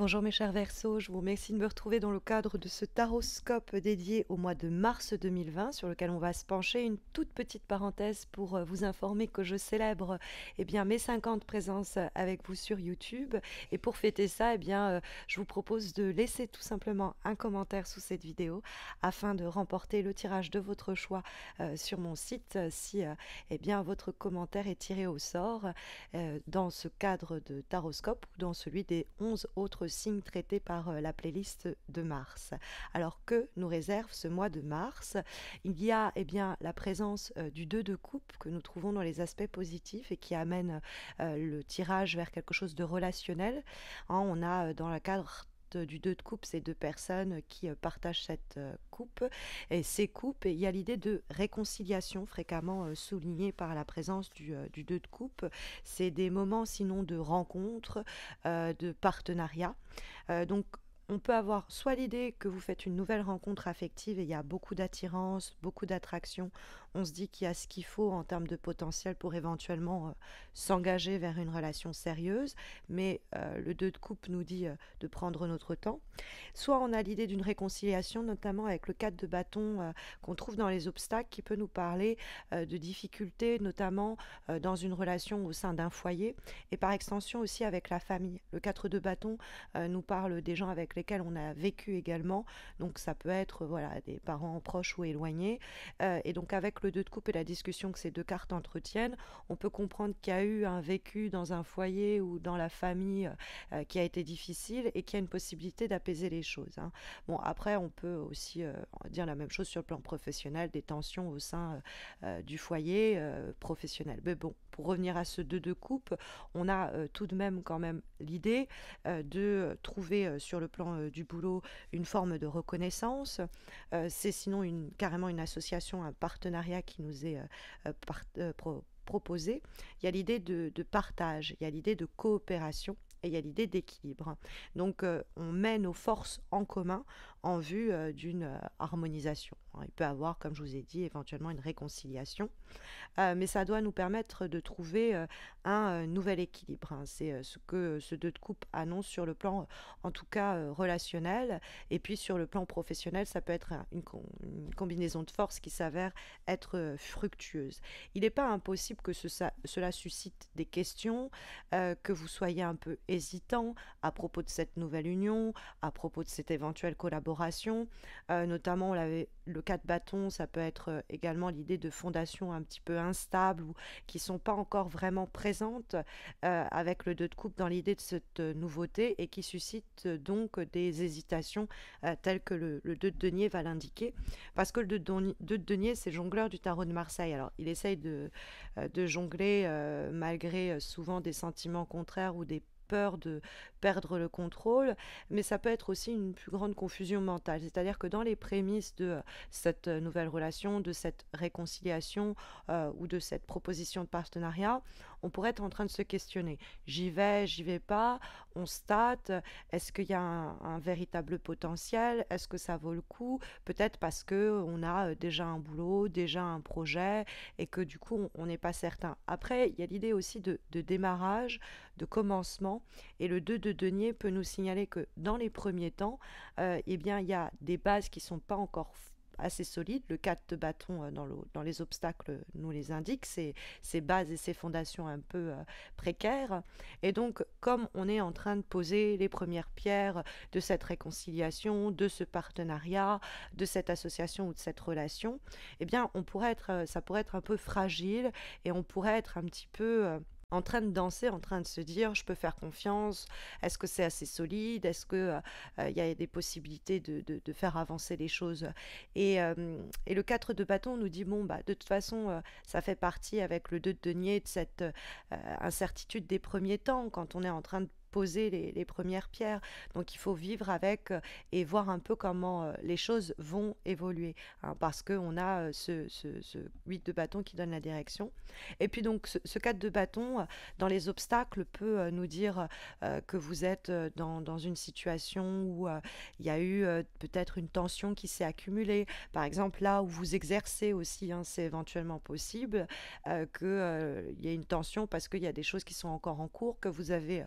Bonjour mes chers Verseaux, je vous remercie de me retrouver dans le cadre de ce taroscope dédié au mois de mars 2020 sur lequel on va se pencher. Une toute petite parenthèse pour vous informer que je célèbre mes 50 présences avec vous sur YouTube. Et pour fêter ça, je vous propose de laisser tout simplement un commentaire sous cette vidéo afin de remporter le tirage de votre choix sur mon site si votre commentaire est tiré au sort dans ce cadre de taroscope ou dans celui des 11 autres signes traités par la playlist de Mars. Alors que nous réserve ce mois de mars? Il y a la présence du 2 de coupe que nous trouvons dans les aspects positifs et qui amène le tirage vers quelque chose de relationnel. On a dans le cadre du 2 de coupe, ces deux personnes qui partagent cette coupe. Et ces coupes, il y a l'idée de réconciliation fréquemment soulignée par la présence du 2 de coupe. C'est des moments sinon de rencontre, de partenariat. Donc on peut avoir soit l'idée que vous faites une nouvelle rencontre affective et il y a beaucoup d'attirance, beaucoup d'attraction. On se dit qu'il y a ce qu'il faut en termes de potentiel pour éventuellement s'engager vers une relation sérieuse, mais le 2 de coupe nous dit de prendre notre temps. Soit on a l'idée d'une réconciliation, notamment avec le 4 de bâton qu'on trouve dans les obstacles, qui peut nous parler de difficultés, notamment dans une relation au sein d'un foyer, et par extension aussi avec la famille. Le 4 de bâton nous parle des gens avec lesquels on a vécu également, donc ça peut être des parents proches ou éloignés, et donc avec le 2 de coupe et la discussion que ces deux cartes entretiennent, on peut comprendre qu'il y a eu un vécu dans un foyer ou dans la famille qui a été difficile et qu'il y a une possibilité d'apaiser les choses. Bon, après, on peut aussi dire la même chose sur le plan professionnel, des tensions au sein du foyer professionnel. Mais bon, pour revenir à ce 2 de coupe, on a tout de même quand même l'idée de trouver sur le plan du boulot une forme de reconnaissance. C'est sinon carrément une association, un partenariat qui nous est proposé. Il y a l'idée de partage, il y a l'idée de coopération et il y a l'idée d'équilibre. Donc on met nos forces en commun en vue d'une harmonisation. Il peut y avoir, comme je vous ai dit, éventuellement une réconciliation, mais ça doit nous permettre de trouver un nouvel équilibre. C'est ce que ce 2 de coupe annonce sur le plan, en tout cas, relationnel. Et puis sur le plan professionnel, ça peut être une combinaison de forces qui s'avère être fructueuse. Il n'est pas impossible que cela suscite des questions, que vous soyez un peu hésitant à propos de cette nouvelle union, à propos de cette éventuelle collaboration. Notamment, le 4 bâton, ça peut être également l'idée de fondations un petit peu instables ou qui ne sont pas encore vraiment présentes avec le 2 de coupe dans l'idée de cette nouveauté et qui suscitent donc des hésitations telles que le 2 de denier va l'indiquer. Parce que le 2 de denier, c'est jongleur du tarot de Marseille. Alors, il essaye de jongler malgré souvent des sentiments contraires ou des peur de perdre le contrôle, mais ça peut être aussi une plus grande confusion mentale. C'est-à-dire que dans les prémices de cette nouvelle relation, de cette réconciliation ou de cette proposition de partenariat, on pourrait être en train de se questionner. J'y vais pas, on se tâte, est-ce qu'il y a un véritable potentiel, est-ce que ça vaut le coup? Peut-être parce qu'on a déjà un boulot, déjà un projet, et que du coup, on n'est pas certain. Après, il y a l'idée aussi de démarrage, de commencement, et le 2 de denier peut nous signaler que dans les premiers temps, il y a des bases qui ne sont pas encore assez solides. Le 4 de bâton dans les obstacles nous les indique, ces bases et ces fondations un peu précaires. Et donc, comme on est en train de poser les premières pierres de cette réconciliation, de ce partenariat, de cette association ou de cette relation, ça pourrait être un peu fragile et on pourrait être un petit peu en train de danser, en train de se dire je peux faire confiance, est-ce que c'est assez solide, est-ce que y a des possibilités de faire avancer les choses, et le 4 de bâton nous dit bon de toute façon ça fait partie avec le 2 de denier de cette incertitude des premiers temps quand on est en train de poser les premières pierres. Donc il faut vivre avec et voir un peu comment les choses vont évoluer, parce qu'on a ce 8 de bâton qui donne la direction. Et puis donc ce 4 de bâton dans les obstacles peut nous dire que vous êtes dans une situation où il y a eu peut-être une tension qui s'est accumulée. Par exemple, là où vous exercez aussi, c'est éventuellement possible qu'il y ait une tension parce qu'il y a des choses qui sont encore en cours, que vous avez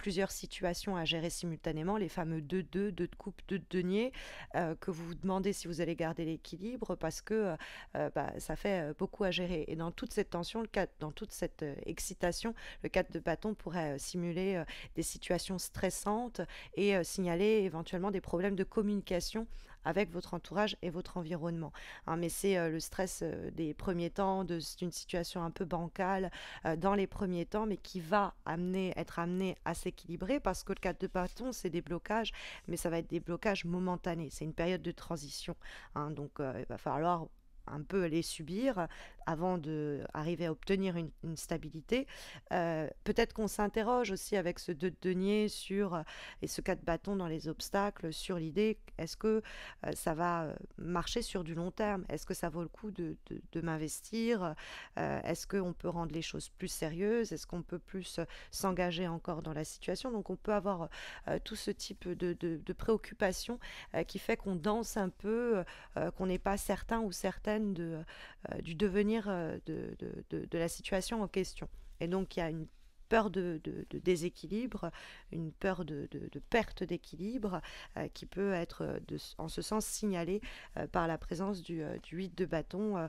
plusieurs situations à gérer simultanément, les fameux 2-2, 2 de coupe, 2 de denier, que vous vous demandez si vous allez garder l'équilibre parce que bah, ça fait beaucoup à gérer. Et dans toute cette tension, dans toute cette excitation, le 4 de bâton pourrait simuler des situations stressantes et signaler éventuellement des problèmes de communication avec votre entourage et votre environnement. Hein, mais c'est le stress des premiers temps, d'une situation un peu bancale dans les premiers temps, mais qui va être amené à s'équilibrer parce que le 4 de bâton, c'est des blocages, mais ça va être des blocages momentanés. C'est une période de transition. Hein, donc, il va falloir un peu les subir avant d'arriver à obtenir une stabilité. Peut-être qu'on s'interroge aussi avec ce 2 de denier et ce 4 bâton dans les obstacles sur l'idée, est-ce que ça va marcher sur du long terme? Est-ce que ça vaut le coup de m'investir? Est-ce qu'on peut rendre les choses plus sérieuses? Est-ce qu'on peut plus s'engager encore dans la situation? Donc on peut avoir tout ce type de préoccupation qui fait qu'on danse un peu, qu'on n'est pas certain ou certaine du devenir de la situation en question. Et donc il y a une peur de déséquilibre, une peur de perte d'équilibre qui peut être en ce sens signalée par la présence du 8 de bâton,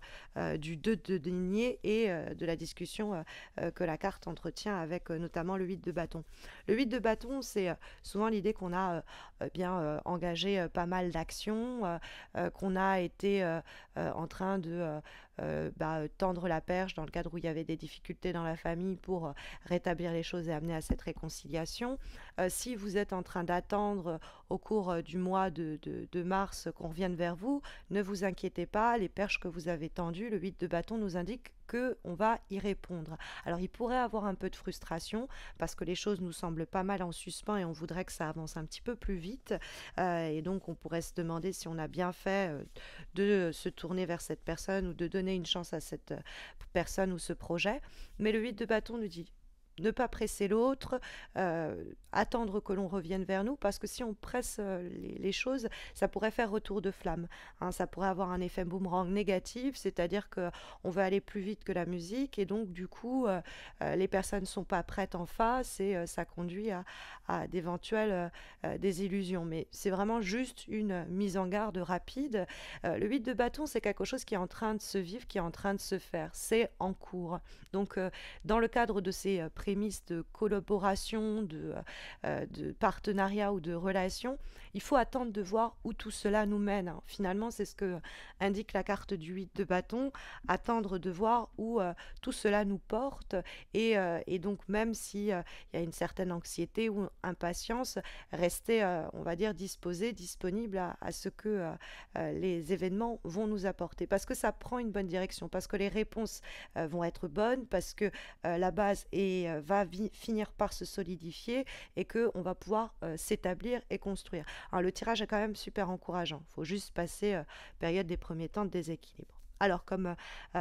du 2 de denier et de la discussion que la carte entretient avec notamment le 8 de bâton. Le 8 de bâton, c'est souvent l'idée qu'on a bien engagé pas mal d'actions, qu'on a été en train de tendre la perche dans le cadre où il y avait des difficultés dans la famille pour rétablir les choses et amener à cette réconciliation. Si vous êtes en train d'attendre au cours du mois de mars qu'on revienne vers vous, ne vous inquiétez pas, les perches que vous avez tendues, le 8 de bâton nous indique qu'on va y répondre. Alors il pourrait avoir un peu de frustration parce que les choses nous semblent pas mal en suspens et on voudrait que ça avance un petit peu plus vite. Et donc on pourrait se demander si on a bien fait de se tourner vers cette personne ou de donner une chance à cette personne ou ce projet. Mais le 8 de bâton nous dit ne pas presser l'autre, attendre que l'on revienne vers nous, parce que si on presse les choses, ça pourrait faire retour de flamme. Hein, ça pourrait avoir un effet boomerang négatif, c'est-à-dire qu'on veut aller plus vite que la musique, et donc du coup, les personnes ne sont pas prêtes en face, et ça conduit à d'éventuelles désillusions. Mais c'est vraiment juste une mise en garde rapide. Le 8 de bâton, c'est quelque chose qui est en train de se vivre, qui est en train de se faire. C'est en cours. Donc, dans le cadre de ces prémices de collaboration, de partenariat ou de relation, il faut attendre de voir où tout cela nous mène. Hein. Finalement, c'est ce que indique la carte du 8 de bâton, attendre de voir où tout cela nous porte. Et donc, même s'il y a une certaine anxiété ou impatience, rester, on va dire, disposé, disponible à ce que les événements vont nous apporter. Parce que ça prend une bonne direction, parce que les réponses vont être bonnes, parce que la base va finir par se solidifier et qu'on va pouvoir s'établir et construire. Alors, le tirage est quand même super encourageant. Il faut juste passer période des premiers temps de déséquilibre. Alors, comme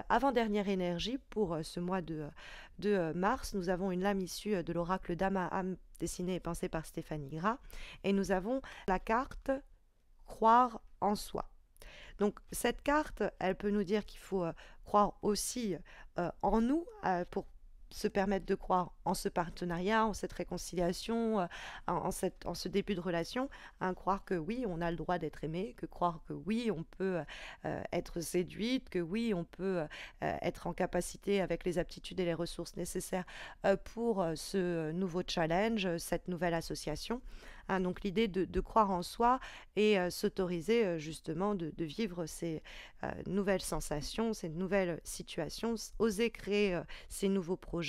avant-dernière énergie pour ce mois de mars, nous avons une lame issue de l'oracle d'Amaham dessinée et pensée par Stéphanie Gras. Et nous avons la carte croire en soi. Donc cette carte, elle peut nous dire qu'il faut croire aussi en nous pour se permettre de croire en ce partenariat, en cette réconciliation, en ce début de relation, hein, croire que oui, on a le droit d'être aimé, que croire que oui, on peut être séduite, que oui, on peut être en capacité avec les aptitudes et les ressources nécessaires pour ce nouveau challenge, cette nouvelle association. Hein, donc l'idée de croire en soi et s'autoriser justement de vivre ces nouvelles sensations, ces nouvelles situations, oser créer ces nouveaux projets,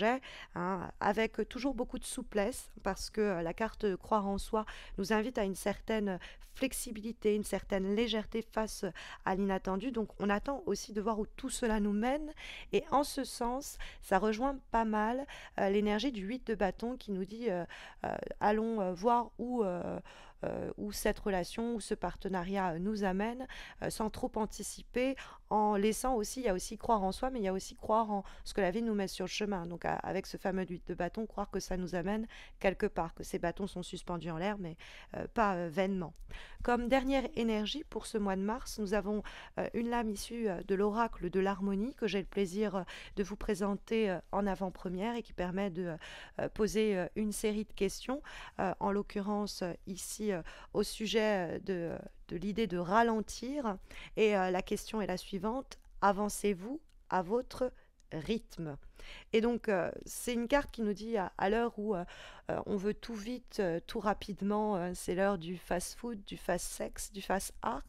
hein, avec toujours beaucoup de souplesse, parce que la carte croire en soi nous invite à une certaine flexibilité, une certaine légèreté face à l'inattendu. Donc on attend aussi de voir où tout cela nous mène, et en ce sens, ça rejoint pas mal l'énergie du 8 de bâton qui nous dit allons voir où où cette relation, où ce partenariat nous amène, sans trop anticiper, en laissant aussi, il y a aussi croire en soi, mais il y a aussi croire en ce que la vie nous met sur le chemin. Donc avec ce fameux 8 de bâton, croire que ça nous amène quelque part, que ces bâtons sont suspendus en l'air, mais pas vainement. Comme dernière énergie pour ce mois de mars, nous avons une lame issue de l'oracle de l'harmonie que j'ai le plaisir de vous présenter en avant-première et qui permet de poser une série de questions, en l'occurrence ici au sujet de l'idée de ralentir. Et la question est la suivante, avancez-vous à votre rythme? Et donc, c'est une carte qui nous dit à l'heure où on veut tout vite, tout rapidement, c'est l'heure du fast-food, du fast-sex, du fast-art.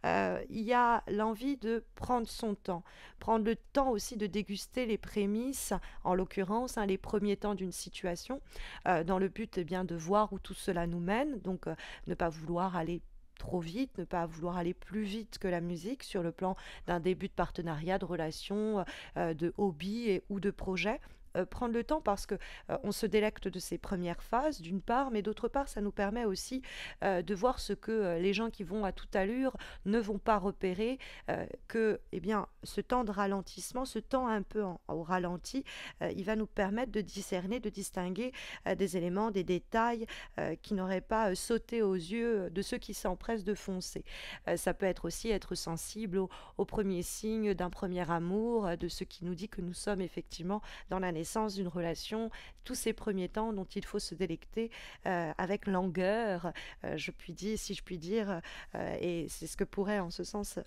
Il y a l'envie de prendre son temps, prendre le temps aussi de déguster les prémices, en l'occurrence, hein, les premiers temps d'une situation, dans le but eh bien, de voir où tout cela nous mène. Donc, ne pas vouloir aller trop vite, ne pas vouloir aller plus vite que la musique sur le plan d'un début de partenariat, de relation, de hobby ou de projet. Prendre le temps parce que on se délecte de ces premières phases d'une part, mais d'autre part ça nous permet aussi de voir ce que les gens qui vont à toute allure ne vont pas repérer, que eh bien ce temps de ralentissement, ce temps un peu au ralenti, il va nous permettre de discerner, de distinguer des éléments, des détails qui n'auraient pas sauté aux yeux de ceux qui s'empressent de foncer. Ça peut être aussi être sensible aux premiers signes d'un premier amour, de ce qui nous dit que nous sommes effectivement dans la naissance d'une relation, tous ces premiers temps dont il faut se délecter avec langueur, si je puis dire, et c'est ce que pourrait en ce sens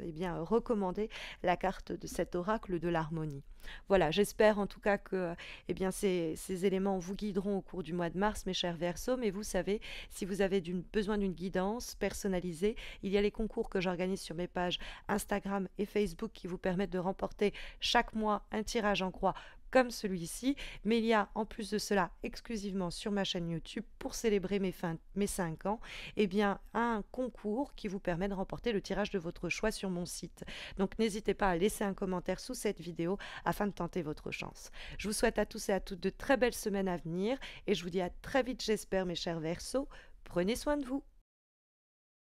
eh bien, recommander la carte de cet oracle de l'harmonie. Voilà, j'espère en tout cas que eh bien, ces éléments vous guideront au cours du mois de mars, mes chers Verseaux, mais vous savez, si vous avez besoin d'une guidance personnalisée, il y a les concours que j'organise sur mes pages Instagram et Facebook qui vous permettent de remporter chaque mois un tirage en croix comme celui-ci, mais il y a en plus de cela exclusivement sur ma chaîne YouTube pour célébrer mes 5 ans, eh bien un concours qui vous permet de remporter le tirage de votre choix sur mon site. Donc n'hésitez pas à laisser un commentaire sous cette vidéo afin de tenter votre chance. Je vous souhaite à tous et à toutes de très belles semaines à venir et je vous dis à très vite j'espère mes chers Verseaux, prenez soin de vous.